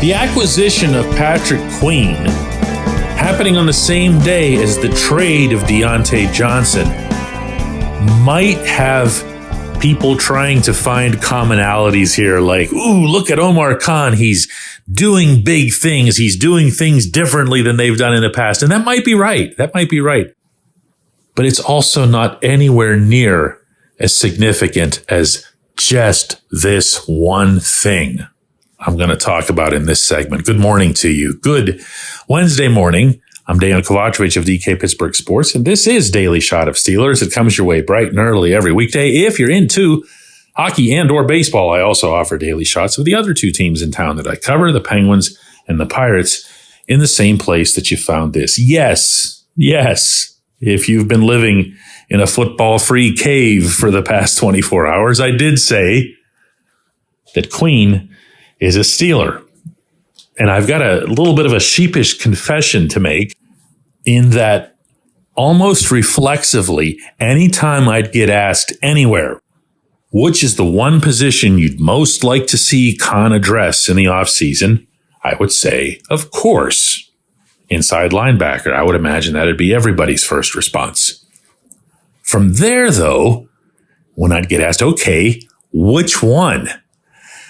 The acquisition of Patrick Queen, happening on the same day as the trade of Deontay Johnson, might have people trying to find commonalities here, like, ooh, look at Omar Khan. He's doing big things. He's doing things differently than they've done in the past. And that might be right. That might be right. But it's also not anywhere near as significant as just this one thing I'm going to talk about in this segment. Good morning to you. Good Wednesday morning. I'm Dejan Kovacevic of DK Pittsburgh Sports, and this is Daily Shot of Steelers. It comes your way bright and early every weekday. If you're into hockey and or baseball, I also offer daily shots of the other two teams in town that I cover, the Penguins and the Pirates, in the same place that you found this. Yes. If you've been living in a football-free cave for the past 24 hours, I did say that Queen is a Steeler. And I've got a little bit of a sheepish confession to make in that almost reflexively, anytime I'd get asked anywhere, which is the one position you'd most like to see Khan address in the offseason, I would say, of course, inside linebacker. I would imagine that'd be everybody's first response. From there, though, when I'd get asked, okay, which one?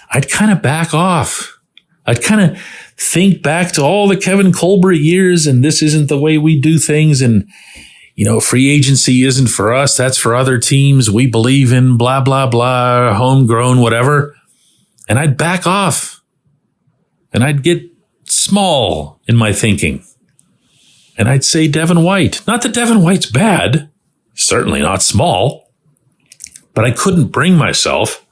I'd kind of back off. I'd kind of think back to all the Kevin Colbert years, and this isn't the way we do things. And, free agency isn't for us. That's for other teams. We believe in blah, blah, blah, homegrown, whatever. And I'd back off. And I'd get small in my thinking. And I'd say Devin White. Not that Devin White's bad. Certainly not small. But I couldn't bring myself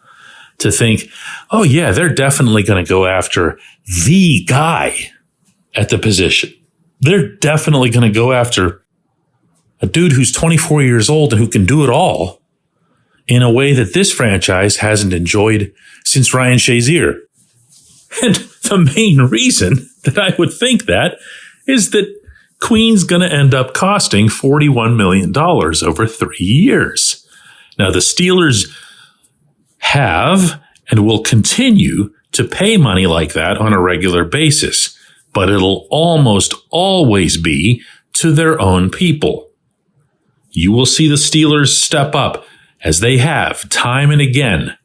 to think, oh yeah, they're definitely going to go after the guy at the position. They're definitely going to go after a dude who's 24 years old and who can do it all in a way that this franchise hasn't enjoyed since Ryan Shazier. And the main reason that I would think that is that Queen's going to end up costing $41 million over 3 years. Now, the Steelers have and will continue to pay money like that on a regular basis, but it'll almost always be to their own people. You will see the Steelers step up, as they have time and again,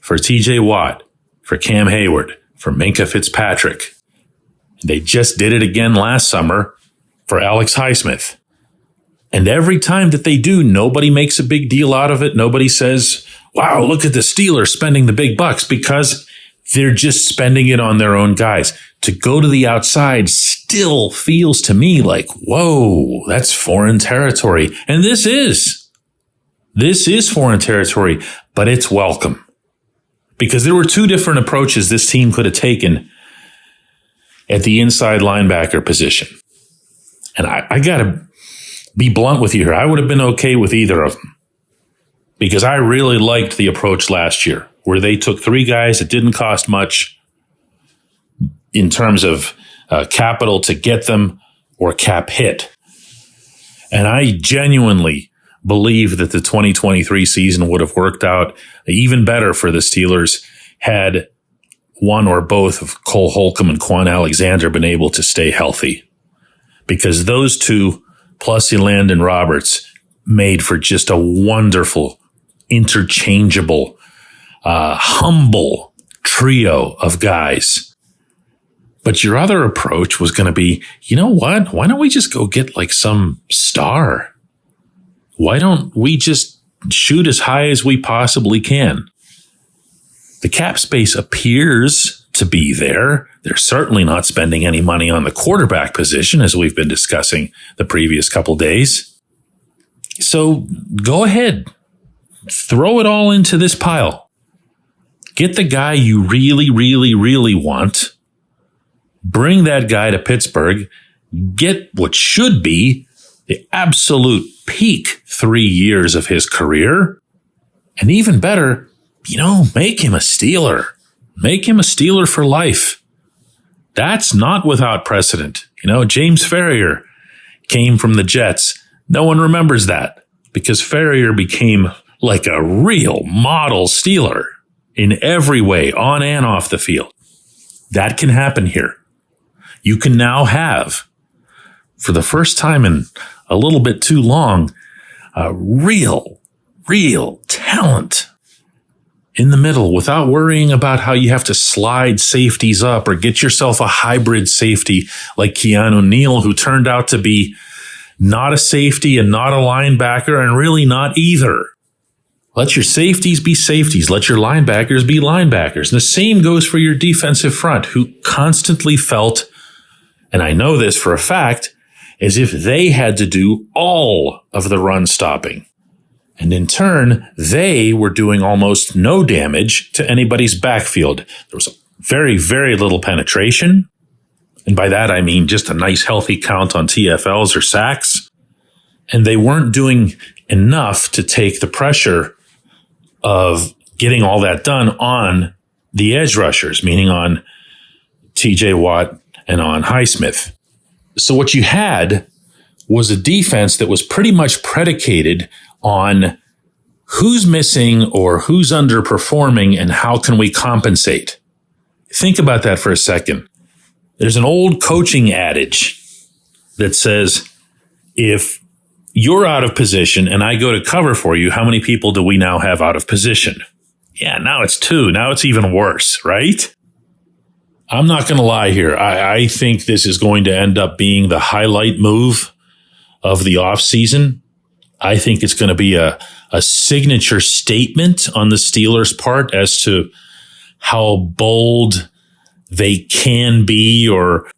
for TJ Watt, for Cam Hayward, for Minkah Fitzpatrick. They just did it again last summer for Alex Highsmith. And every time that they do, nobody makes a big deal out of it. Nobody says, wow, look at the Steelers spending the big bucks, because they're just spending it on their own guys. To go to the outside still feels to me like, whoa, that's foreign territory. And this is foreign territory, but it's welcome. Because there were two different approaches this team could have taken at the inside linebacker position. And I got to be blunt with you here. I would have been okay with either of them, because I really liked the approach last year where they took three guys that didn't cost much in terms of capital to get them or cap hit. And I genuinely believe that the 2023 season would have worked out even better for the Steelers had one or both of Cole Holcomb and Quan Alexander been able to stay healthy. Because those two, plus Elandon Roberts, made for just a wonderful, interchangeable, humble trio of guys. But your other approach was going to be, you know what? Why don't we just go get like some star? Why don't we just shoot as high as we possibly can? The cap space appears to be there. They're certainly not spending any money on the quarterback position, as we've been discussing the previous couple days. So go ahead. Throw it all into this pile. Get the guy you really, really, really want. Bring that guy to Pittsburgh. Get what should be the absolute peak 3 years of his career. And even better, make him a Steeler. Make him a Steeler for life. That's not without precedent. James Ferrier came from the Jets. No one remembers that because Ferrier became like a real model Steeler in every way, on and off the field. That can happen here. You can now have, for the first time in a little bit too long, real talent in the middle without worrying about how you have to slide safeties up or get yourself a hybrid safety like Keanu Neal, who turned out to be not a safety and not a linebacker and really not either. Let your safeties be safeties. Let your linebackers be linebackers. And the same goes for your defensive front, who constantly felt, and I know this for a fact, as if they had to do all of the run stopping. And in turn, they were doing almost no damage to anybody's backfield. There was very, very little penetration. And by that, I mean just a nice healthy count on TFLs or sacks. And they weren't doing enough to take the pressure of getting all that done on the edge rushers, meaning on TJ Watt and on Highsmith. So what you had was a defense that was pretty much predicated on who's missing or who's underperforming and how can we compensate. Think about that for a second. There's an old coaching adage that says, if you're out of position and I go to cover for you, how many people do we now have out of position? Yeah, now it's 2. Now it's even worse, right? I'm not going to lie here. I think this is going to end up being the highlight move of the offseason. I think it's going to be a signature statement on the Steelers' part as to how bold they can be or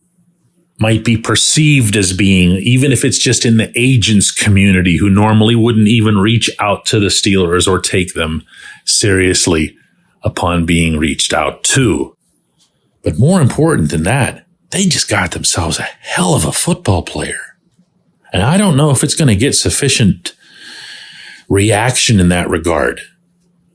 might be perceived as being, even if it's just in the agents community who normally wouldn't even reach out to the Steelers or take them seriously upon being reached out to. But more important than that, they just got themselves a hell of a football player. And I don't know if it's going to get sufficient reaction in that regard.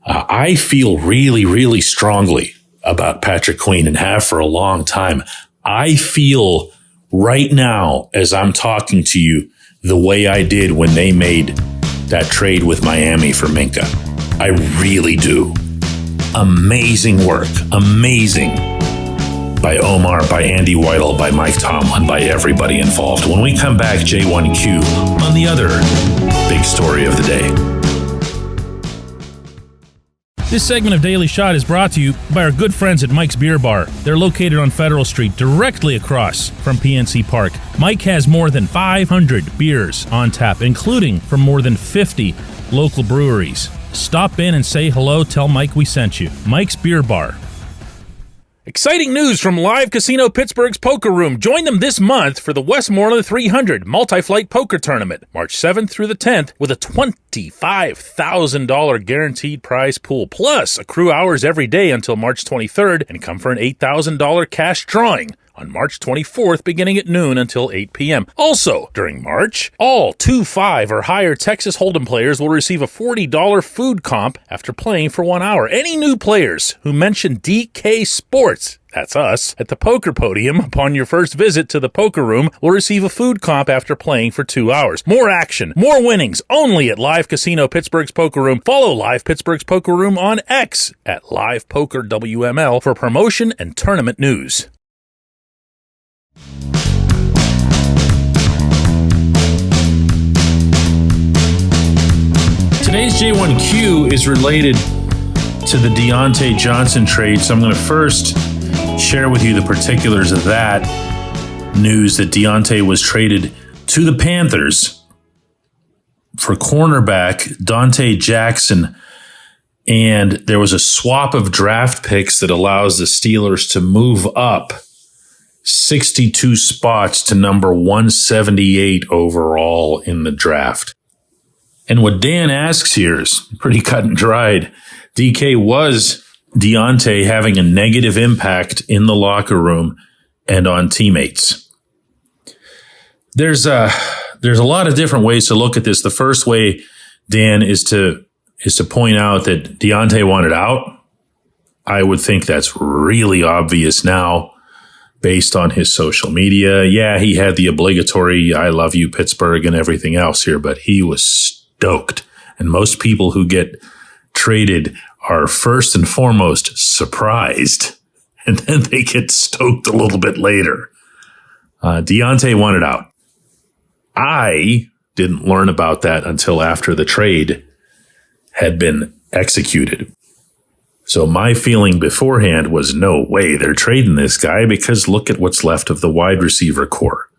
I feel really, really strongly about Patrick Queen and have for a long time. I feel right now, as I'm talking to you, the way I did when they made that trade with Miami for Minka. I really do. Amazing work. Amazing. By Omar, by Andy Weidel, by Mike Tomlin, by everybody involved. When we come back, J1Q on the other big story of the day. This segment of Daily Shot is brought to you by our good friends at Mike's Beer Bar. They're located on Federal Street, directly across from PNC Park. Mike has more than 500 beers on tap, including from more than 50 local breweries. Stop in and say hello. Tell Mike we sent you. Mike's Beer Bar. Exciting news from Live Casino Pittsburgh's Poker Room. Join them this month for the Westmoreland 300 Multi-Flight Poker Tournament, March 7th through the 10th, with a $25,000 guaranteed prize pool. Plus, accrue hours every day until March 23rd and come for an $8,000 cash drawing on March 24th, beginning at noon until 8 p.m. Also, during March, all 2-5 or higher Texas Hold'em players will receive a $40 food comp after playing for 1 hour. Any new players who mention DK Sports, that's us, at the poker podium upon your first visit to the poker room will receive a food comp after playing for 2 hours. More action, more winnings, only at Live Casino Pittsburgh's Poker Room. Follow Live Pittsburgh's Poker Room on X at Live Poker WML for promotion and tournament news. Today's J1Q is related to the Deontay Johnson trade, so I'm going to first share with you the particulars of that news that Deontay was traded to the Panthers for cornerback Dante Jackson, and there was a swap of draft picks that allows the Steelers to move up 62 spots to number 178 overall in the draft. And what Dan asks here is pretty cut and dried. DK, was Deontay having a negative impact in the locker room and on teammates? There's a lot of different ways to look at this. The first way, Dan, is to point out that Deontay wanted out. I would think that's really obvious now based on his social media. Yeah, he had the obligatory I love you, Pittsburgh, and everything else here, but he was stoked. And most people who get traded are first and foremost surprised. and then they get stoked a little bit later. Dejounte wanted out. I didn't learn about that until after the trade had been executed. So my feeling beforehand was no way they're trading this guy, because look at what's left of the wide receiver core.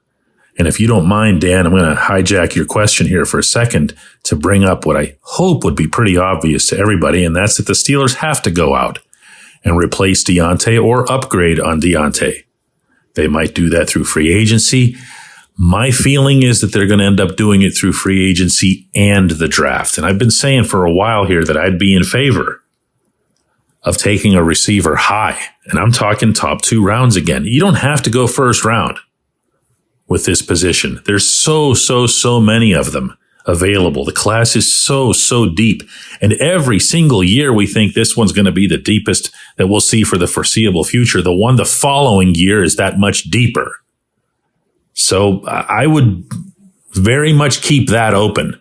And if you don't mind, Dan, I'm going to hijack your question here for a second to bring up what I hope would be pretty obvious to everybody, and that's that the Steelers have to go out and replace Dejounte or upgrade on Dejounte. They might do that through free agency. My feeling is that they're going to end up doing it through free agency and the draft. And I've been saying for a while here that I'd be in favor of taking a receiver high. And I'm talking top 2 rounds again. You don't have to go first round with this position. There's so many of them available. The class is so deep. And every single year we think this one's going to be the deepest that we'll see for the foreseeable future. The one the following year is that much deeper. So I would very much keep that open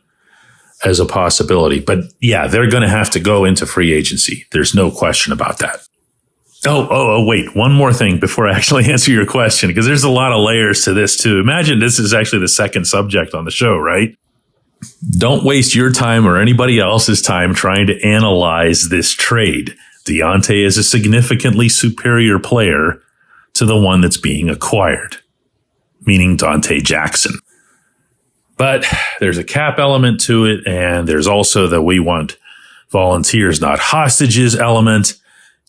as a possibility. But yeah, they're going to have to go into free agency. There's no question about that. Wait, one more thing before I actually answer your question, because there's a lot of layers to this too. Imagine this is actually the second subject on the show, right? Don't waste your time or anybody else's time trying to analyze this trade. Dejounte is a significantly superior player to the one that's being acquired, meaning Dante Jackson. But there's a cap element to it, and there's also the we want volunteers, not hostages element.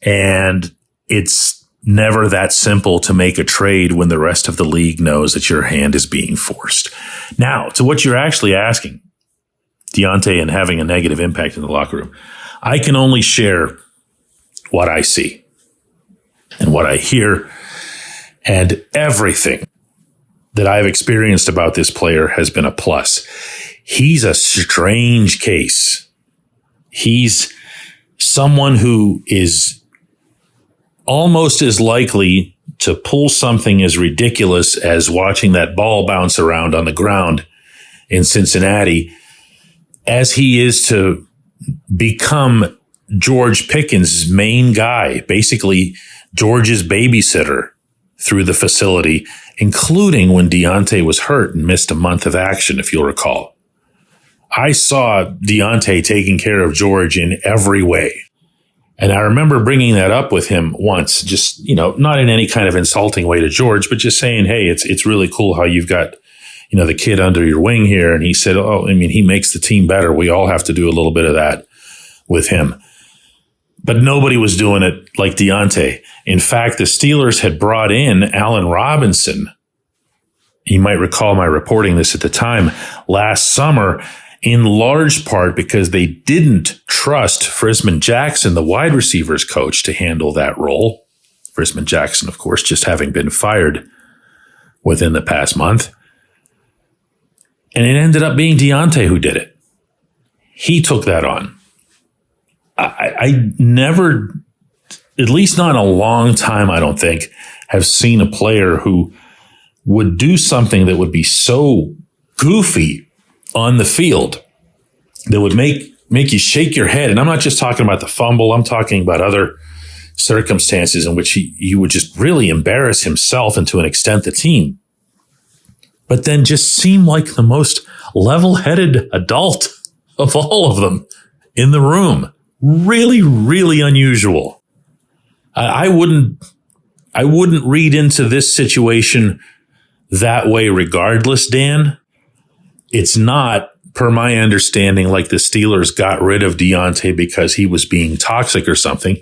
And it's never that simple to make a trade when the rest of the league knows that your hand is being forced. Now, to what you're actually asking, Dejounte and having a negative impact in the locker room, I can only share what I see and what I hear, and everything that I've experienced about this player has been a plus. He's a strange case. He's someone who is almost as likely to pull something as ridiculous as watching that ball bounce around on the ground in Cincinnati as he is to become George Pickens' main guy, basically George's babysitter through the facility, including when Dejounte was hurt and missed a month of action, if you'll recall. I saw Dejounte taking care of George in every way. And I remember bringing that up with him once, just, not in any kind of insulting way to George, but just saying, hey, it's really cool how you've got, the kid under your wing here. And he said, he makes the team better. We all have to do a little bit of that with him. But nobody was doing it like Dejounte. In fact, the Steelers had brought in Allen Robinson. You might recall my reporting this at the time last summer, in large part because they didn't trust Frisman Jackson, the wide receivers coach, to handle that role. Frisman Jackson, of course, just having been fired within the past month. And it ended up being Dejounte who did it. He took that on. I never, at least not in a long time, I don't think, have seen a player who would do something that would be so goofy on the field that would make you shake your head. And I'm not just talking about the fumble. I'm talking about other circumstances in which he would just really embarrass himself and to an extent the team. But then just seem like the most level-headed adult of all of them in the room. Really, really unusual. I wouldn't read into this situation that way regardless, Dan. It's not, per my understanding, like the Steelers got rid of Dejounte because he was being toxic or something.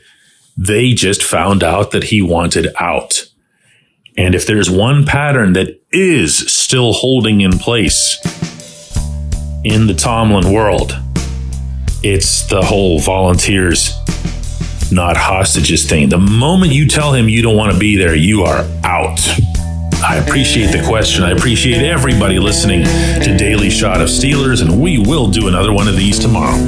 They just found out that he wanted out. And if there's one pattern that is still holding in place in the Tomlin world, it's the whole volunteers, not hostages thing. The moment you tell him you don't want to be there, you are out. I appreciate the question. I appreciate everybody listening to Daily Shot of Steelers, and we will do another one of these tomorrow.